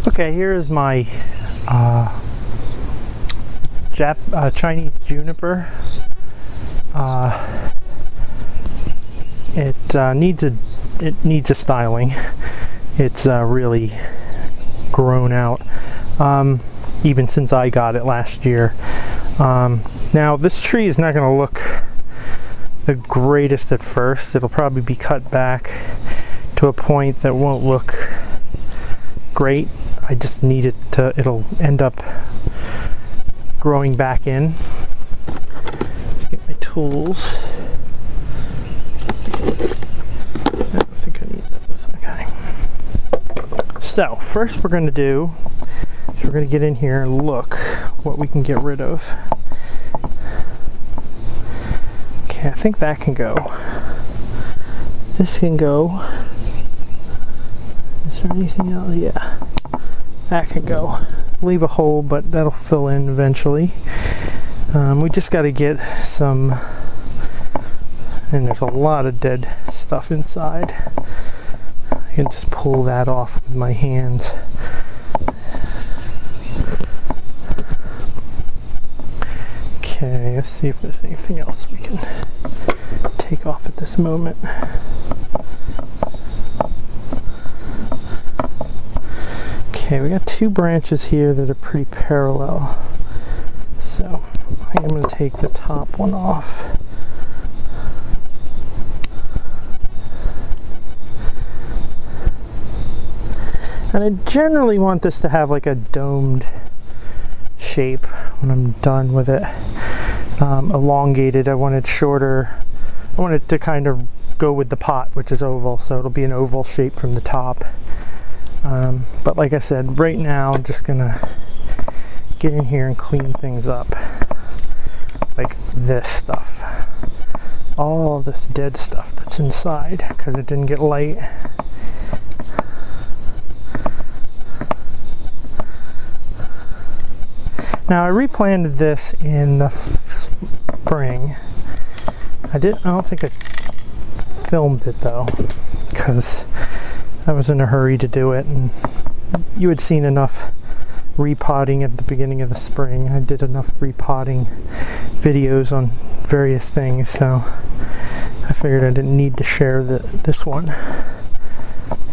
Okay, here is my Chinese juniper. It needs a styling. It's really grown out, even since I got it last year. Now this tree is not going to look the greatest at first. It'll probably be cut back to a point that won't look great. I just need it to, it'll end up growing back in. Let's get my tools. I don't think I need those. Okay. So first we're going to do is we're going to get in here and look what we can get rid of. Okay, I think that can go. This can go. Is there anything else? Yeah, that can go. Leave a hole, but that'll fill in eventually. We just got to get some, and there's a lot of dead stuff inside. I can just pull that off with my hands. Okay, let's see if there's anything else we can take off at this moment. Okay, we got two branches here that are pretty parallel. So I think I'm going to take the top one off. And I generally want this to have like a domed shape when I'm done with it. Elongated, I want it shorter. I want it to kind of go with the pot, which is oval, so it'll be an oval shape from the top. But like I said, right now I'm just gonna get in here and clean things up. Like this stuff. All this dead stuff that's inside because it didn't get light. Now I replanted this in the spring. I don't think I filmed it though, because I was in a hurry to do it, and you had seen enough repotting at the beginning of the spring. I did enough repotting videos on various things, so I figured I didn't need to share this one.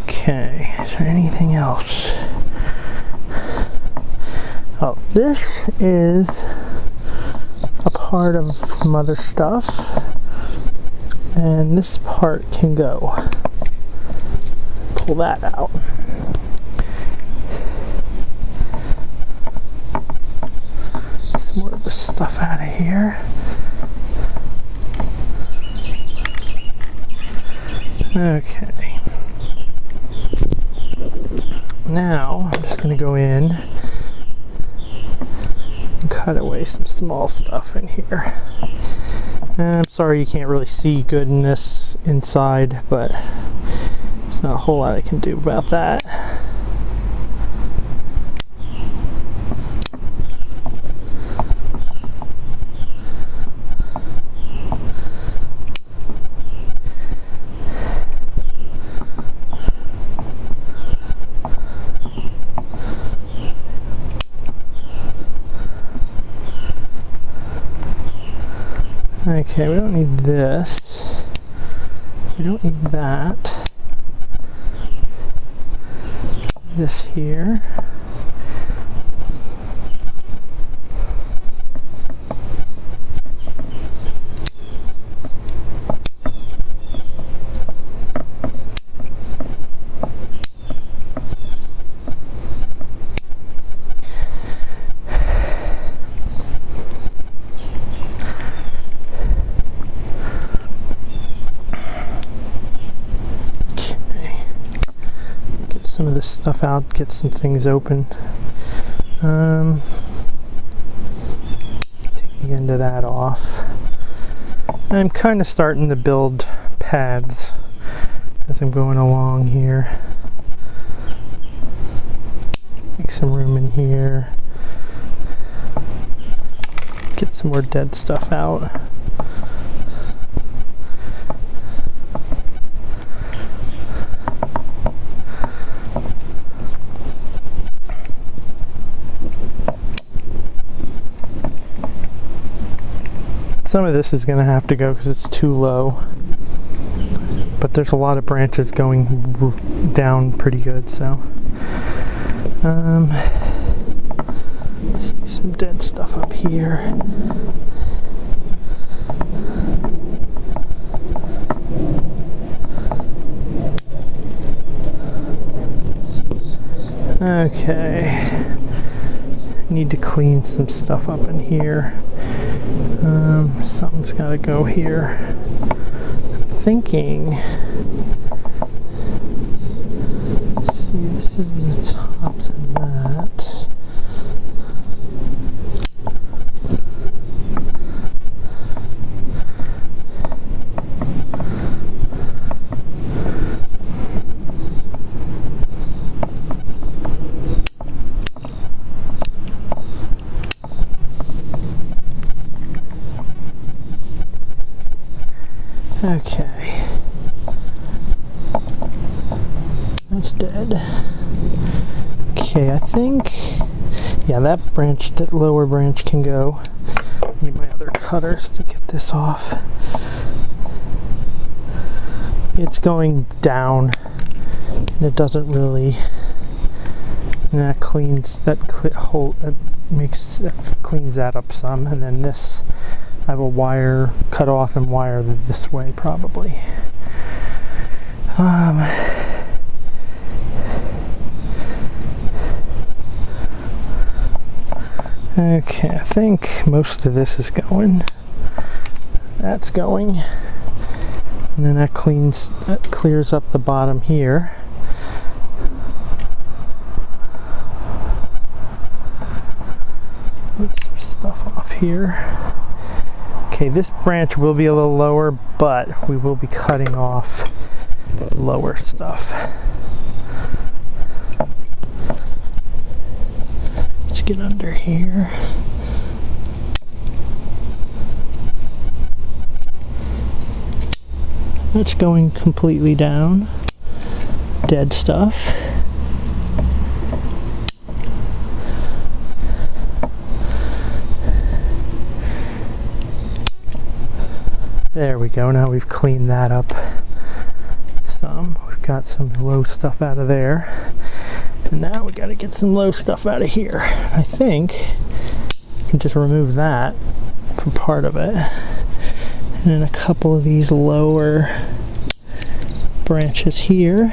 Okay, is there anything else? Oh, this is a part of some other stuff, and this part can go. Pull that out. Some more of the stuff out of here. Okay. Now I'm just going to go in and cut away some small stuff in here. And I'm sorry you can't really see good in this inside, but there's not a whole lot I can do about that. Okay, we don't need this. We don't need that. This here. Some of this stuff out, get some things open. Take the end of that off. I'm kind of starting to build pads as I'm going along here. Make some room in here. Get some more dead stuff out. Some of this is going to have to go because it's too low. But there's a lot of branches going down pretty good, so. See some dead stuff up here. Okay. Need to clean some stuff up in here. Something's got to go here. I'm thinking. Let's see, this is the top to that. Okay, that's dead. Okay, I think, yeah, that branch, that lower branch can go. I need my other cutters to get this off. It's going down, and it doesn't really, and that cleans, that cleans that up some, and then this, I will cut off and wire this way probably. Okay, I think most of this is going. That's going. And then that clears up the bottom here. Get some stuff off here. Okay, this branch will be a little lower, but we will be cutting off lower stuff. Let's get under here. That's going completely down. Dead stuff. There we go, now we've cleaned that up some. We've got some low stuff out of there. And now we gotta get some low stuff out of here. I think I can just remove that for part of it. And then a couple of these lower branches here.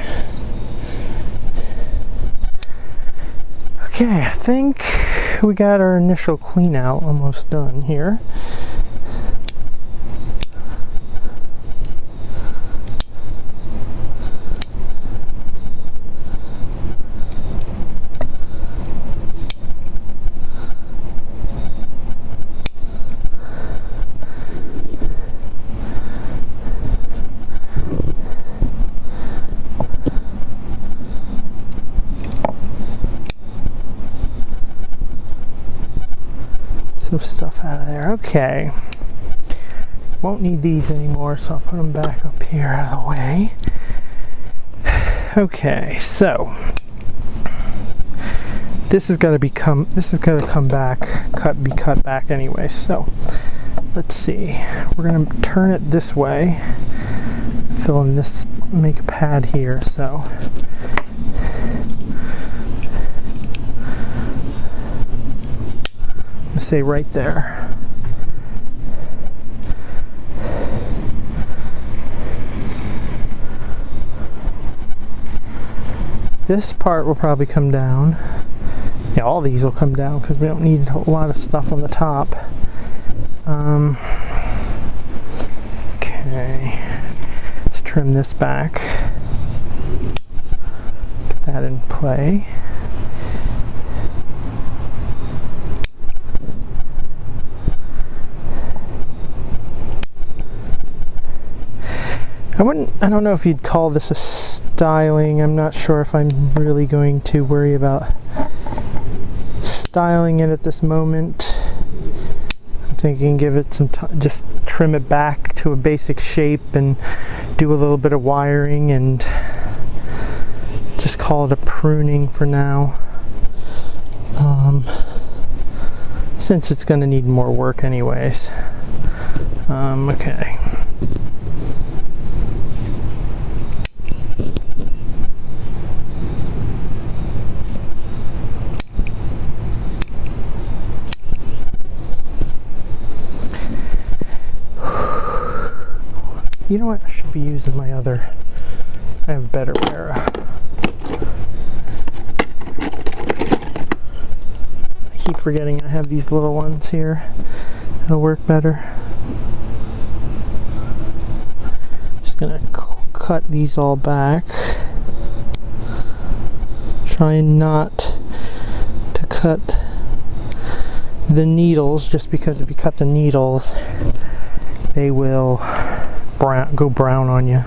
Okay, I think we got our initial clean out almost done here. Some stuff out of there. Okay. Won't need these anymore, so I'll put them back up here out of the way. Okay, so this is gonna come back, be cut back anyway. So let's see. We're gonna turn it this way. Fill in this, make a pad here. So say right there. This part will probably come down. Yeah, all these will come down because we don't need a lot of stuff on the top. Okay, let's trim this back. Put that in play. I don't know if you'd call this a styling. I'm not sure if I'm really going to worry about styling it at this moment. I'm thinking give it some time, just trim it back to a basic shape and do a little bit of wiring and just call it a pruning for now. Since it's going to need more work anyways. Okay. You know what? I should be using my other. I have a better pair. I keep forgetting I have these little ones here. It'll work better. Just gonna cut these all back. Try not to cut the needles, just because if you cut the needles, they will go brown on you.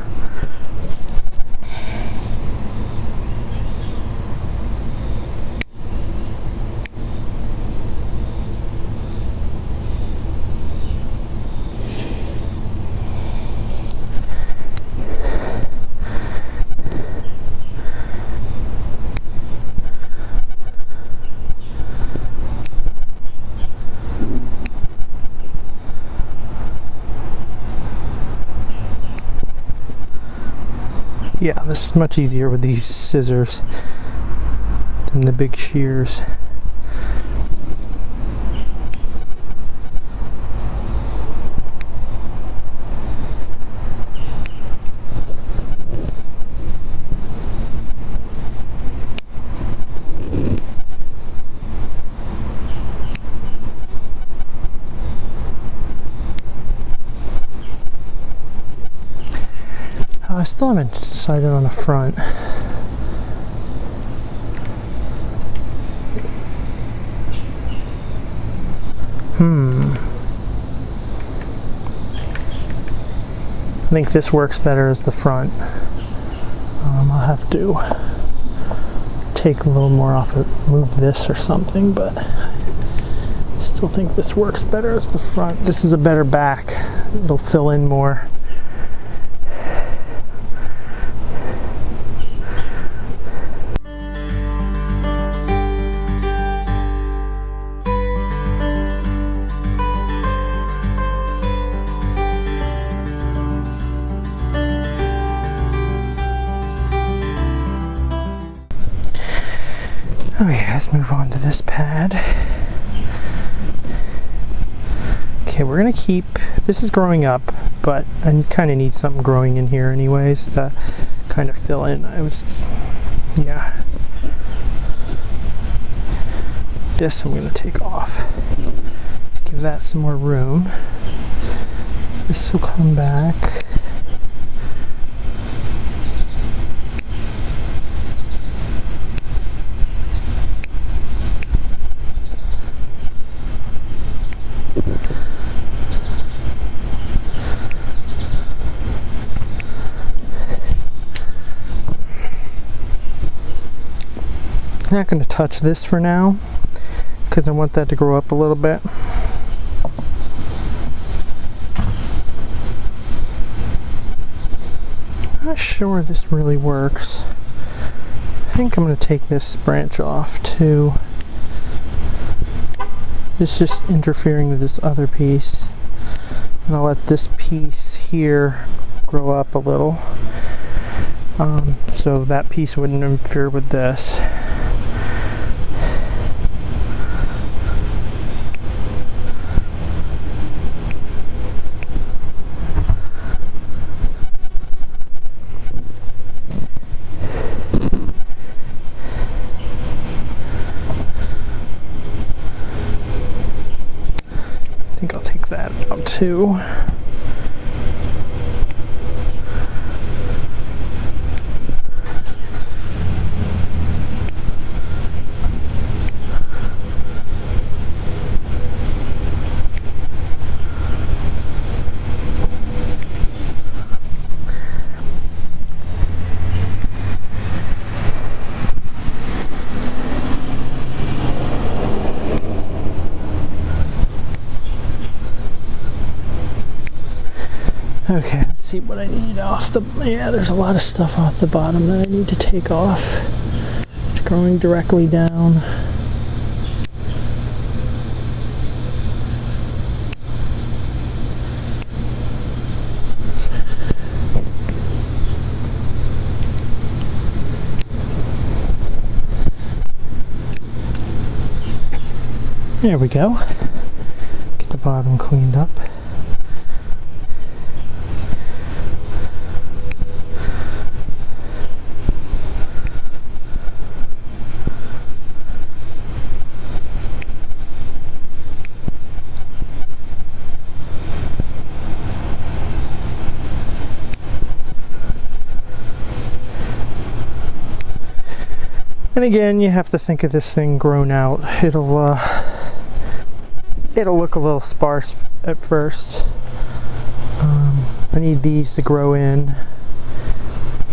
Yeah, this is much easier with these scissors than the big shears. I still haven't decided on the front. I think this works better as the front. I'll have to take a little more off it, move this or something, but I still think this works better as the front. This is a better back. It'll fill in more. Okay, let's move on to this pad. Okay, we're gonna keep, this is growing up, but I kind of need something growing in here anyways to kind of fill in. Yeah. This I'm gonna take off. Give that some more room. This will come back. I'm not going to touch this for now because I want that to grow up a little bit. Not sure this really works. I think I'm going to take this branch off too. It's just interfering with this other piece. And I'll let this piece here grow up a little. So that piece wouldn't interfere with this. I think I'll take that out too. Okay, let's see what I need off the, yeah, there's a lot of stuff off the bottom that I need to take off. It's growing directly down. There we go. Get the bottom cleaned up. And again, you have to think of this thing grown out. It'll look a little sparse at first. I need these to grow in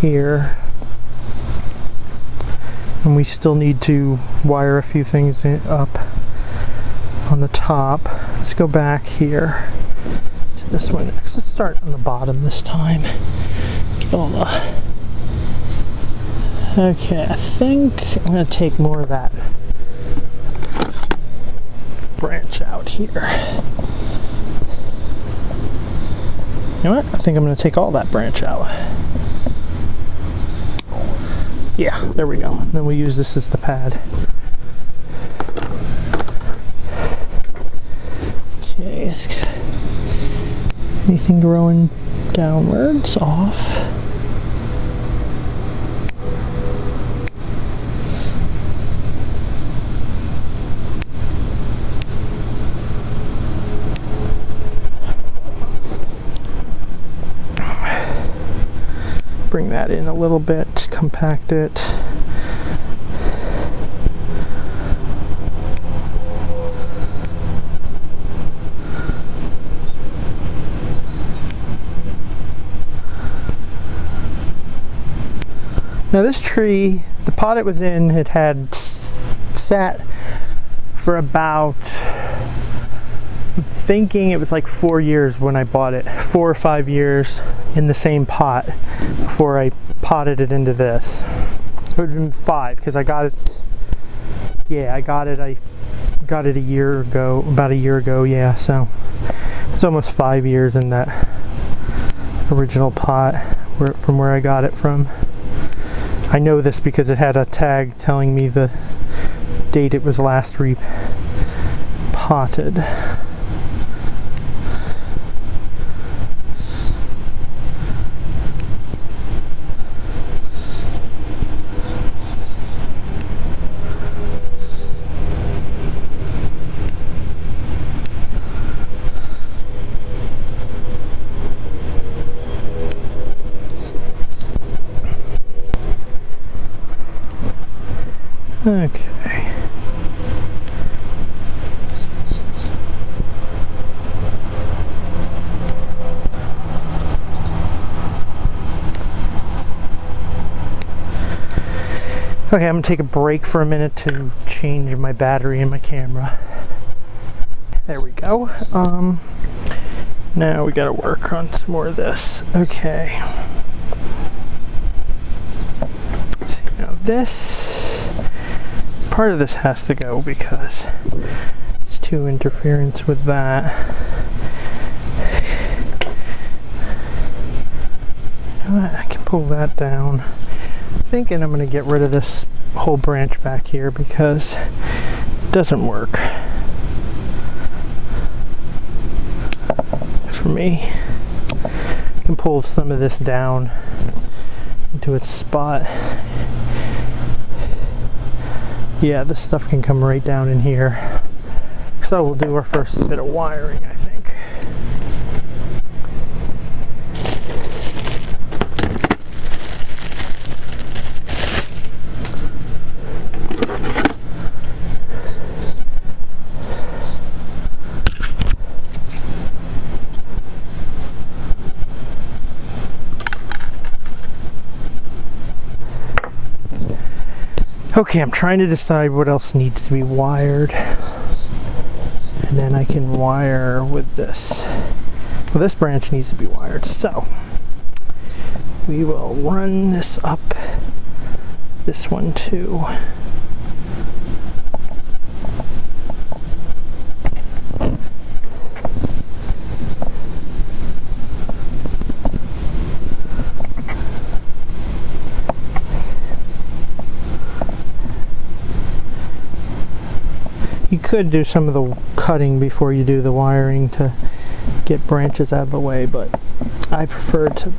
here. And we still need to wire a few things up on the top. Let's go back here to this one next. Let's start on the bottom this time. Get all the... Okay, I think I'm going to take more of that branch out here. You know what? I think I'm going to take all that branch out. Yeah, there we go. And then we use this as the pad. Okay, anything growing downwards off. Bring that in a little bit, compact it. Now this tree, the pot it was in, it had sat for about, I'm thinking it was like 4 years when I bought it, 4 or 5 years in the same pot before I potted it into this. It would have been 5 because I got it. Yeah, I got it a year ago, about a year ago. Yeah, so it's almost 5 years in that original pot from where I got it from. I know this because it had a tag telling me the date it was last repotted. Okay. Okay, I'm gonna take a break for a minute to change my battery in my camera. There we go. Now we gotta work on some more of this. Okay. See, now this part of this has to go because it's too interference with that. You know what? I can pull that down. I'm thinking I'm going to get rid of this whole branch back here because it doesn't work for me. I can pull some of this down into its spot. Yeah, this stuff can come right down in here. So we'll do our first bit of wiring, I think. Okay, I'm trying to decide what else needs to be wired. And then I can wire with this. Well, this branch needs to be wired. So, we will run this up. This one too. You could do some of the cutting before you do the wiring to get branches out of the way, but I prefer to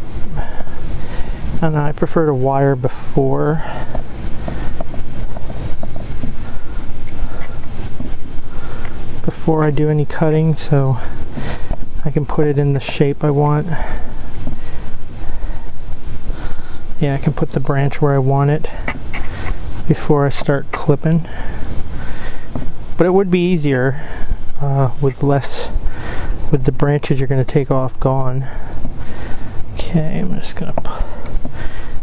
wire before. Before I do any cutting, so I can put it in the shape I want. Yeah, I can put the branch where I want it before I start clipping. But it would be easier with the branches you're going to take off gone. Okay, I'm just going to...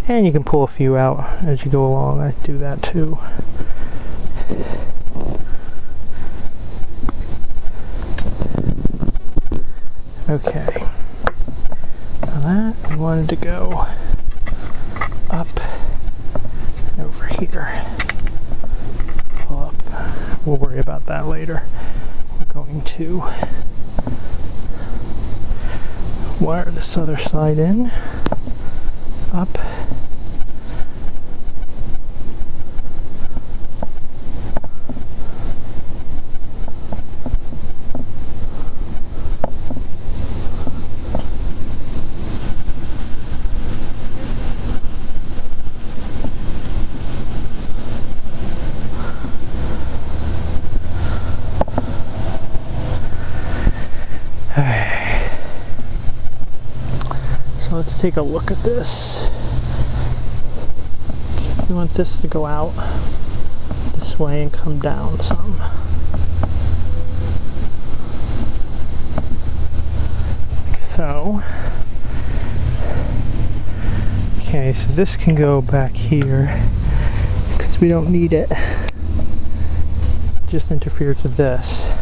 And you can pull a few out as you go along. I do that too. Okay. Now that we wanted to go up over here. Pull up. We'll worry about that later. We're going to wire this other side in. Up. Let's take a look at this. We want this to go out this way and come down some. So, okay, so this can go back here because we don't need it. It just interferes with this.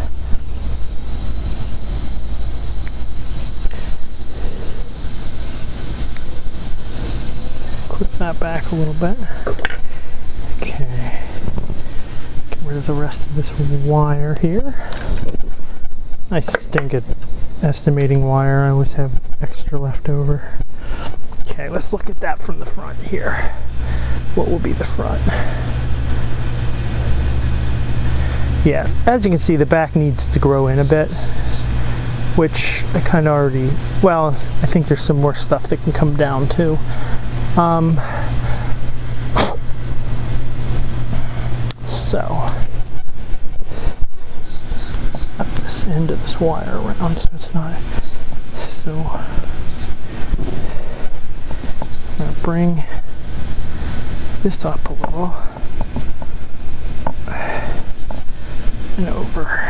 That back a little bit. Okay. Get rid of the rest of this wire here. I stink at estimating wire. I always have extra left over. Okay, let's look at that from the front here. What will be the front? Yeah, as you can see, the back needs to grow in a bit, which I kind of already, well, I think there's some more stuff that can come down too. So up this end of this wire around so it's not so. I'm going to bring this up a little and over.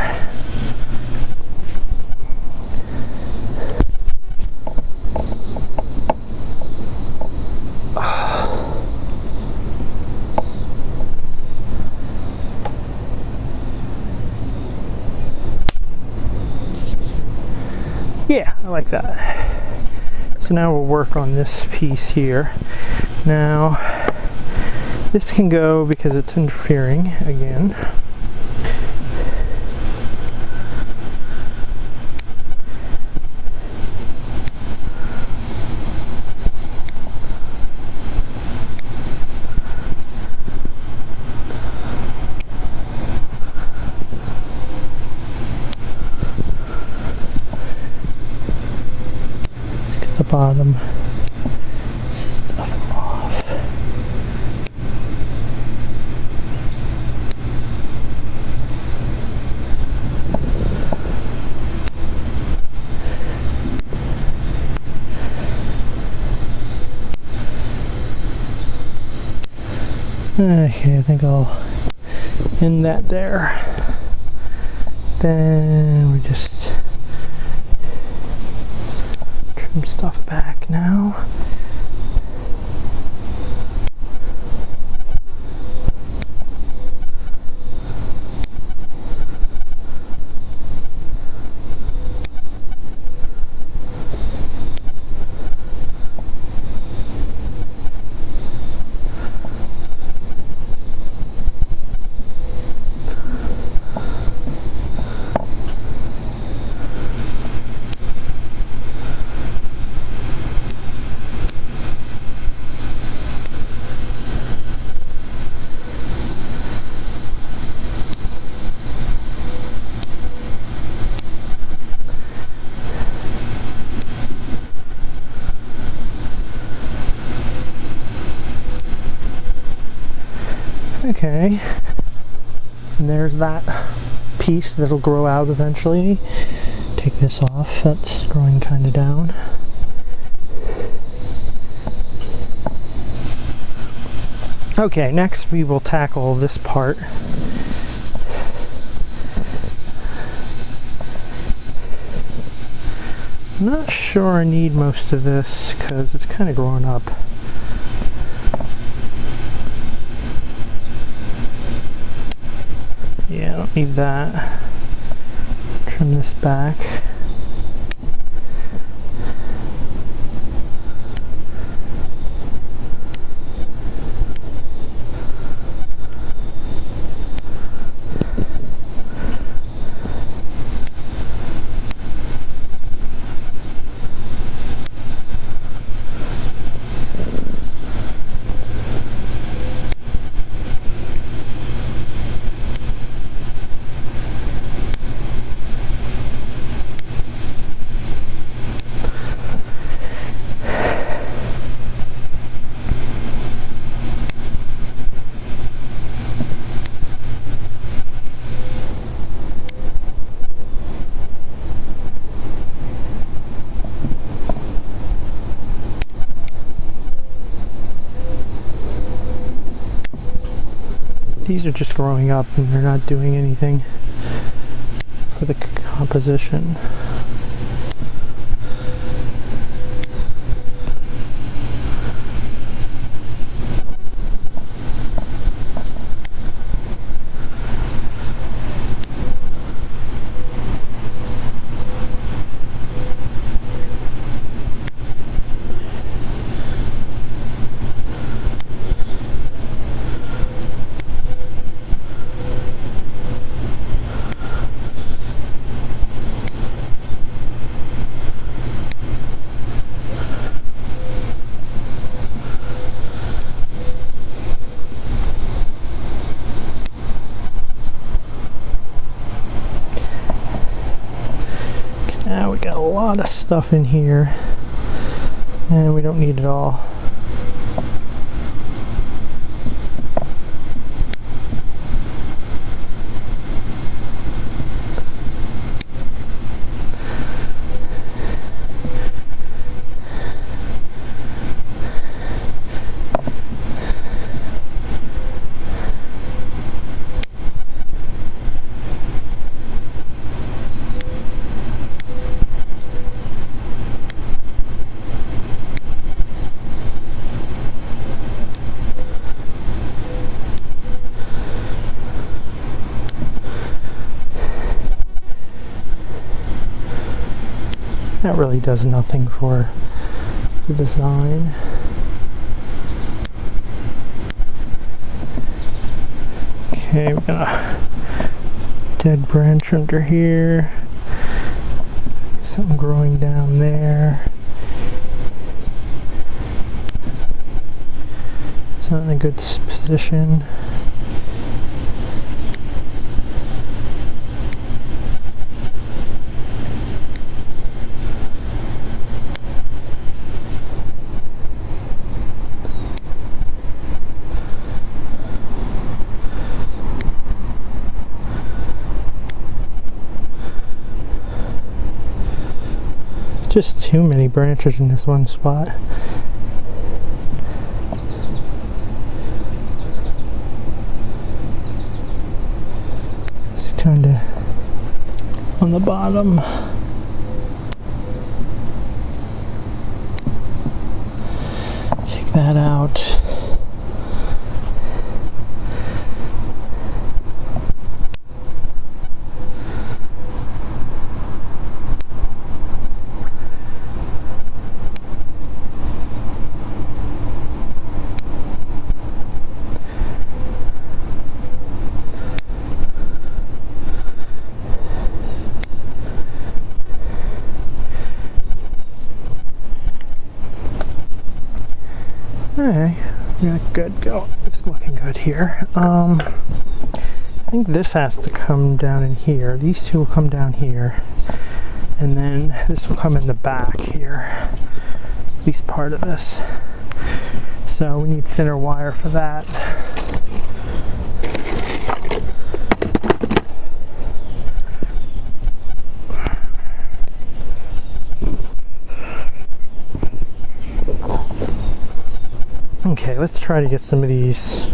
Yeah, I like that. So now we'll work on this piece here. Now, this can go because it's interfering again. The bottom stuff off. Okay, I think I'll end that there. Then we just trim stuff back now. Okay, and there's that piece that'll grow out eventually. Take this off, that's growing kind of down. Okay, next we will tackle this part. I'm not sure I need most of this because it's kind of growing up. Yeah, I don't need that. Trim this back. These are just growing up and they're not doing anything for the composition. Now we got a lot of stuff in here and we don't need it all. That really does nothing for the design. Okay, we got a dead branch under here. Something growing down there. It's not in a good position. Just too many branches in this one spot. It's kind of on the bottom. Take that out. Okay, yeah, good go. It's looking good here. I think this has to come down in here. These two will come down here, and then this will come in the back here. At least part of this. So we need thinner wire for that. Okay, let's try to get some of these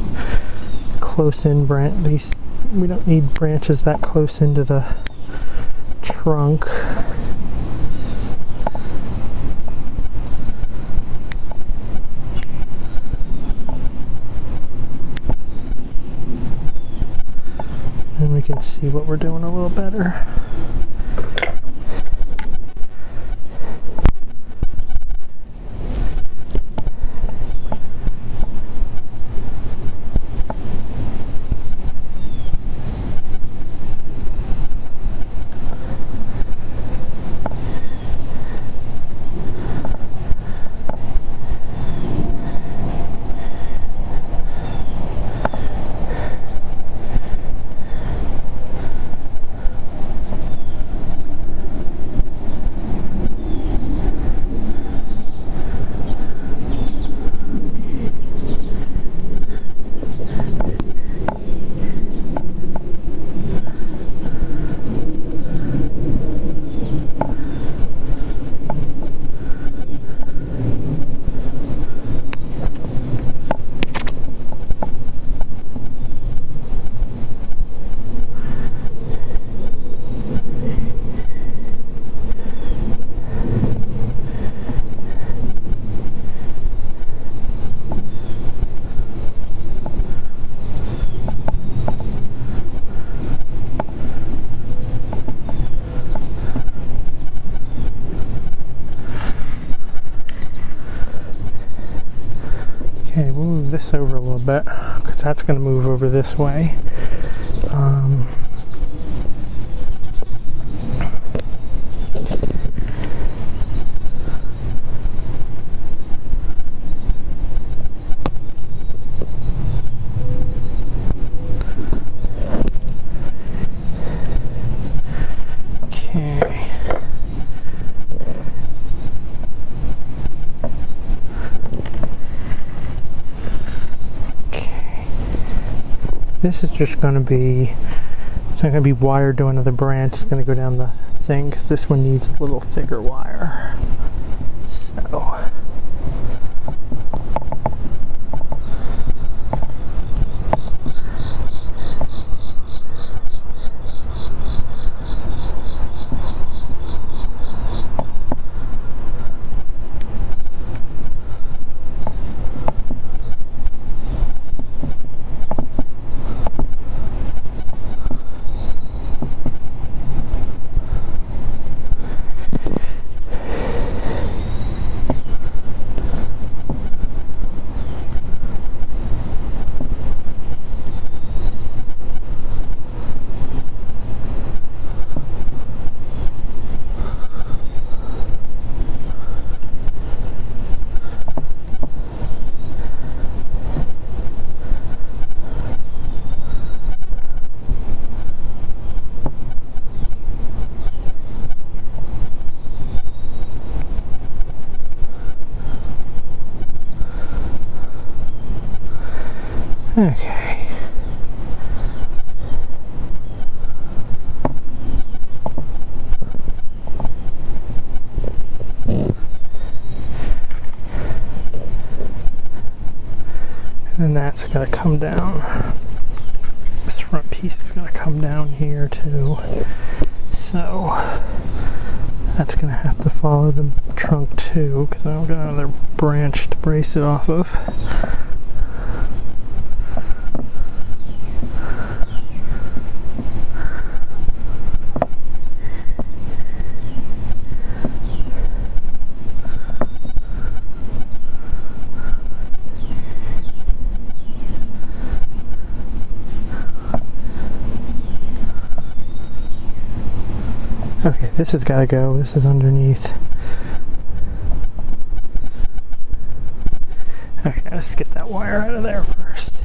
close in these. We don't need branches that close into the trunk. And we can see what we're doing a little better. Okay, we'll move this over a little bit because that's going to move over this way. This is just going to be, it's not going to be wired to another branch. It's going to go down the thing because this one needs a little thicker wire. So. Okay. And then that's going to come down. This front piece is going to come down here too. So that's going to have to follow the trunk too because I don't got another branch to brace it off of. Okay, this has got to go. This is underneath. Okay, let's get that wire out of there first.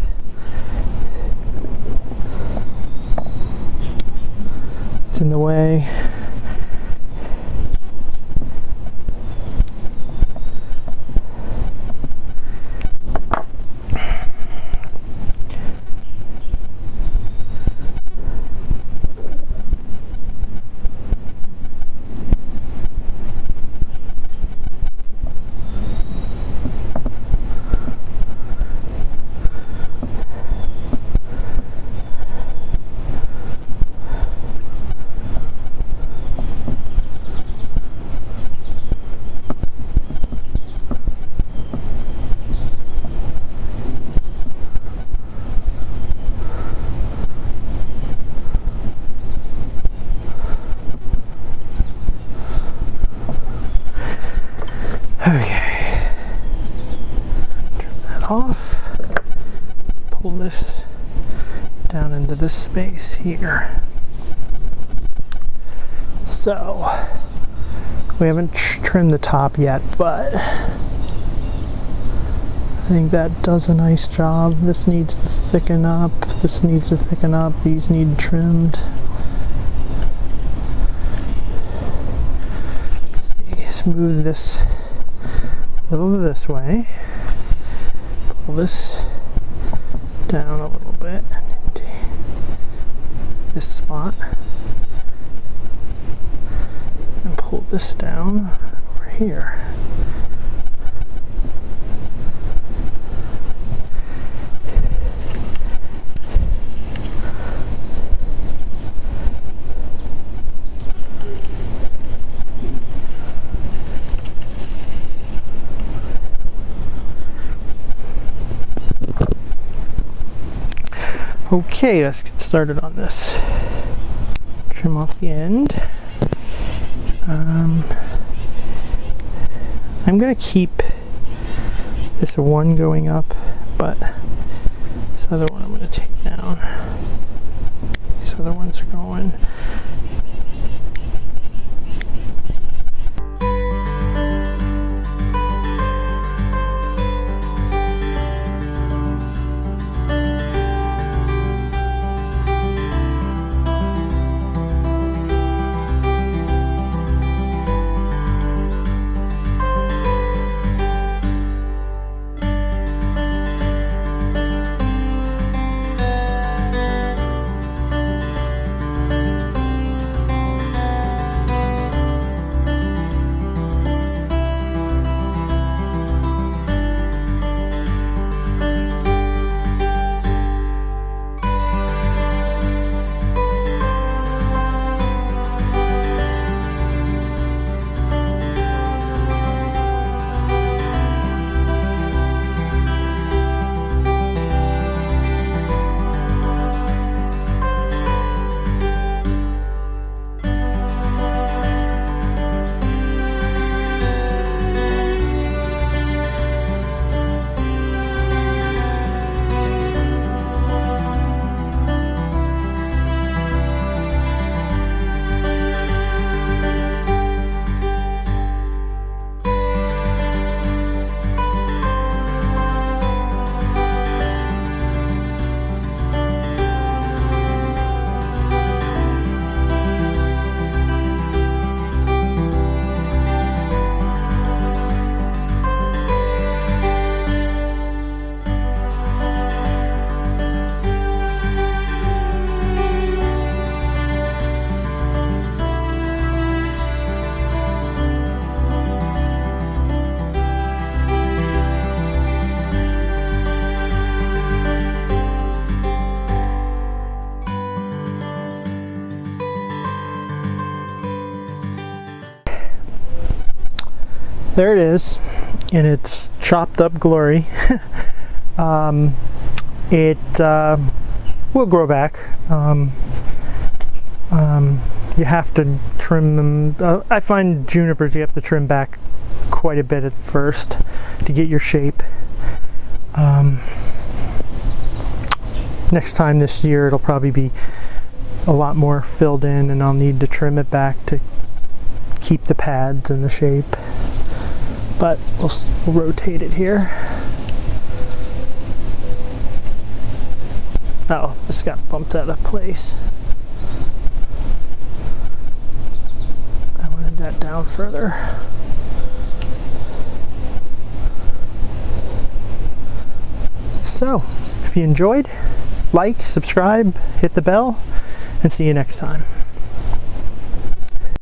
It's in the way. pull this down into this space here. So we haven't trimmed the top yet, but I think that does a nice job. This needs to thicken up, this needs to thicken up, these need trimmed. Let's see, smooth this a little this way, pull this down a little bit into this spot, and pull this down over here. Okay, let's get started on this. Trim off the end. I'm going to keep this one going up, but this other one I'm going to take down. These other ones are going. There it is in its chopped up glory. It will grow back. You have to trim them. I find junipers you have to trim back quite a bit at first to get your shape. Next time this year it'll probably be a lot more filled in, and I'll need to trim it back to keep the pads and the shape. But we'll rotate it here. Oh, this got bumped out of place. I wanted that down further. So, if you enjoyed, like, subscribe, hit the bell, and see you next time.